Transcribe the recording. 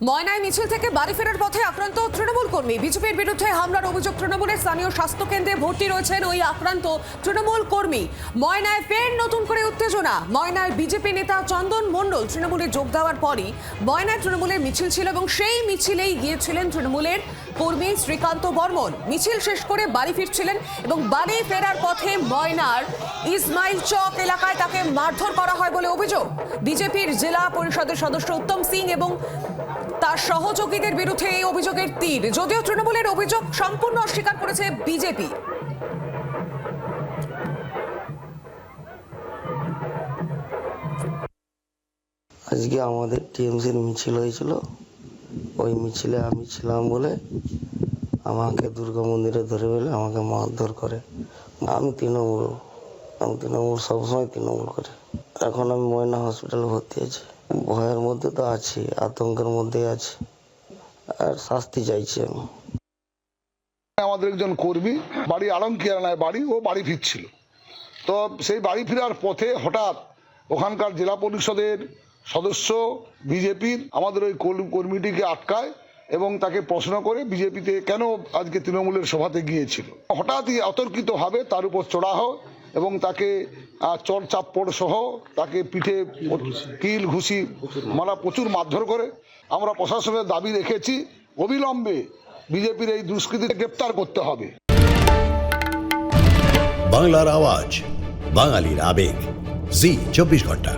ময়নায় মিছিল থেকে বাড়ি ফেরার পথে আক্রান্ত তৃণমূল কর্মী। বিজেপির বিরুদ্ধে হামলার অভিযোগ তৃণমূলের স্থানীয় স্বাস্থ্য কেন্দ্রে ভর্তি রয়েছেন ওই আক্রান্ত তৃণমূল কর্মী। ময়নায় ফের নতুন করে উত্তেজনা। ময়নায় বিজেপি নেতা চন্দন মণ্ডল তৃণমূলে যোগ দেওয়ার পরই ময়নায় তৃণমূলের মিছিল ছিল এবং সেই মিছিলেই গিয়েছিলেন তৃণমূলের কর্মী শ্রীকান্ত বর্মন। মিছিল শেষ করে বাড়ি ফিরছিলেন এবং বাড়ি ফেরার পথে ময়নার ইসমাইল চক এলাকায় তাকে মারধর করা হয় বলে অভিযোগ। বিজেপির জেলা পরিষদের সদস্য উত্তম সিং এবং তার সহযোগীদের বিরুদ্ধে এই অভিযোগের তীর। যদিও তৃণমূলের অভিযোগ সম্পূর্ণ অস্বীকার করেছে বিজেপি। আজকে আমাদের টিএমসির মিছিল হয়েছিল, ওই মিছিলে আমি ছিলাম বলে আমাকে দুর্গা মন্দিরে ধরে ফেলে আমাকে মারধর করে। আমি তৃণমূল সবসময় তৃণমূল করি। এখন আমি ময়না হসপিটালে ভর্তি আছি। ভয়ের মধ্যে তো আছি, আতঙ্কের মধ্যে আছি, আর শাস্তি চাইছি আমি। আমাদের একজন কর্মী বাড়ি আড়ংকিয়ানায় বাড়ি, ও বাড়ি ফিরছিল। তো সেই বাড়ি ফেরার পথে হঠাৎ ওখানকার জেলা পরিষদের সদস্য বিজেপির আমাদের ওই কর্মীটিকে আটকায় এবং তাকে প্রশ্ন করে বিজেপিতে কেন আজকে তৃণমূলের সভাতে গিয়েছিল। হঠাৎই অতর্কিতভাবে তার উপর চড়া হয় এবং তাকে চর চাপ্পড় সহ তাকে পিঠে কিল ঘুষি মারা প্রচুর মারধর করে। আমরা প্রশাসনের দাবি রেখেছি অবিলম্বে বিজেপির এই দুষ্কৃতীকে গ্রেপ্তার করতে হবে। বাংলার আওয়াজ, বাঙালির আবেগ, জি 24 ঘন্টা।